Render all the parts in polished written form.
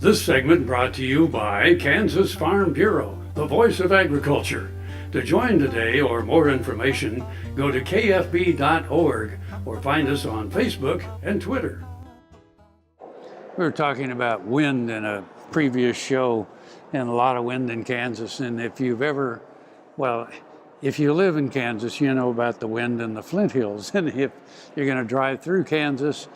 This segment brought to you by Kansas Farm Bureau, the voice of agriculture. To join today or more information, go to kfb.org or find us on Facebook and Twitter. We were talking about wind in a previous show, and a lot of wind in Kansas. And if you live in Kansas, you know about the wind in the Flint Hills. And if you're going to drive through Kansas,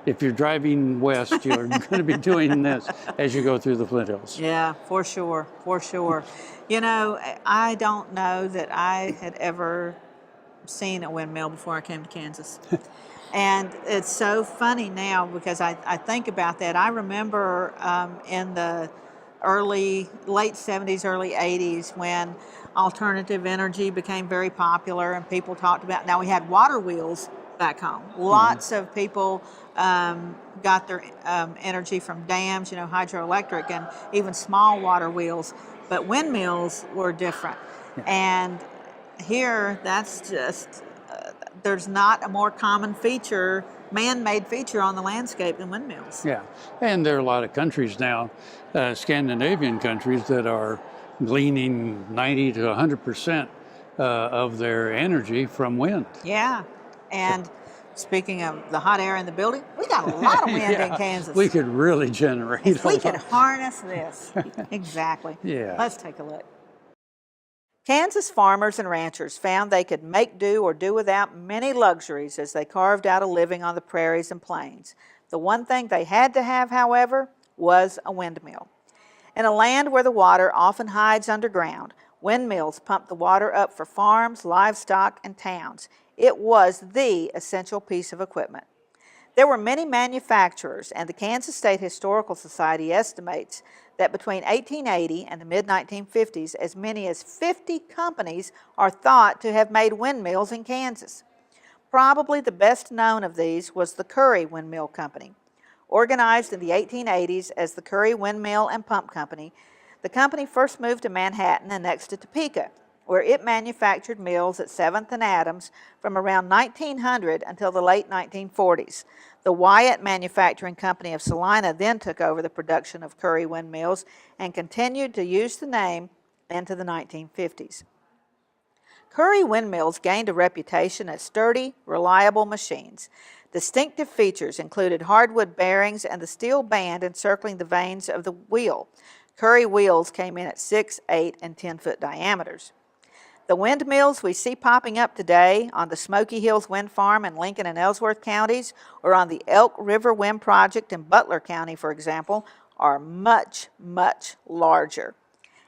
if you're driving west, you're going to be doing this as you go through the Flint Hills. Yeah, for sure, for sure. You know, I don't know that I had ever seen a windmill before I came to Kansas. And it's so funny now because I think about that. I remember in the late 70s, early 80s when alternative energy became very popular and people talked about, now we had water wheels back home. Lots of people got their energy from dams, you know, hydroelectric and even small water wheels, but windmills were different. Yeah. And here, that's just, there's not a more common feature, man-made feature on the landscape than windmills. Yeah, and there are a lot of countries now, Scandinavian countries, that are gleaning 90 to 100% of their energy from wind. Yeah, and speaking of the hot air in the building, we got a lot of wind in Kansas. We could really generate if we could harness this. Exactly. Yeah. Let's take a look. Kansas farmers and ranchers found they could make do or do without many luxuries as they carved out a living on the prairies and plains. The one thing they had to have, however, was a windmill. In a land where the water often hides underground, windmills pumped the water up for farms, livestock, and towns. It was the essential piece of equipment. There were many manufacturers, and the Kansas State Historical Society estimates that between 1880 and the mid-1950s, as many as 50 companies are thought to have made windmills in Kansas. Probably the best known of these was the Curry Windmill Company. Organized in the 1880s as the Curry Windmill and Pump Company, the company first moved to Manhattan and next to Topeka, where it manufactured mills at 7th and Adams from around 1900 until the late 1940s. The Wyatt Manufacturing Company of Salina then took over the production of Curry windmills and continued to use the name into the 1950s. Curry windmills gained a reputation as sturdy, reliable machines. Distinctive features included hardwood bearings and the steel band encircling the vanes of the wheel. Curry wheels came in at 6, 8, and 10-foot diameters. The windmills we see popping up today on the Smoky Hills Wind Farm in Lincoln and Ellsworth counties, or on the Elk River Wind Project in Butler County, for example, are much, much larger.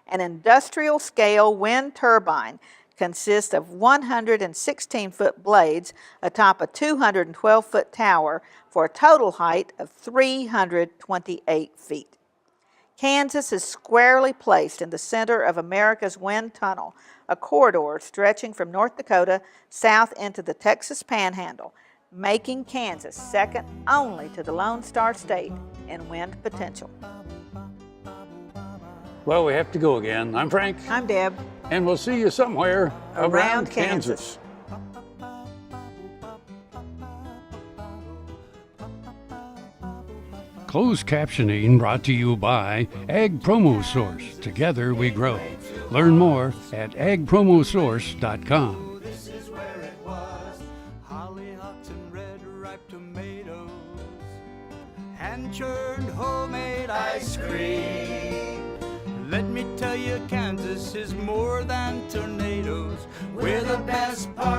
An industrial-scale wind turbine consists of 116-foot blades atop a 212-foot tower for a total height of 328 feet. Kansas is squarely placed in the center of America's wind tunnel, a corridor stretching from North Dakota south into the Texas Panhandle, making Kansas second only to the Lone Star State in wind potential. Well, we have to go again. I'm Frank. I'm Deb. And we'll see you somewhere around Kansas. Closed captioning brought to you by Ag Promo Source. Together we grow. Learn more at agpromosource.com. This is where it was. Hollyhocks and red ripe tomatoes. Hand-churned homemade ice cream. Let me tell you, Kansas is more than tornadoes. We're the best part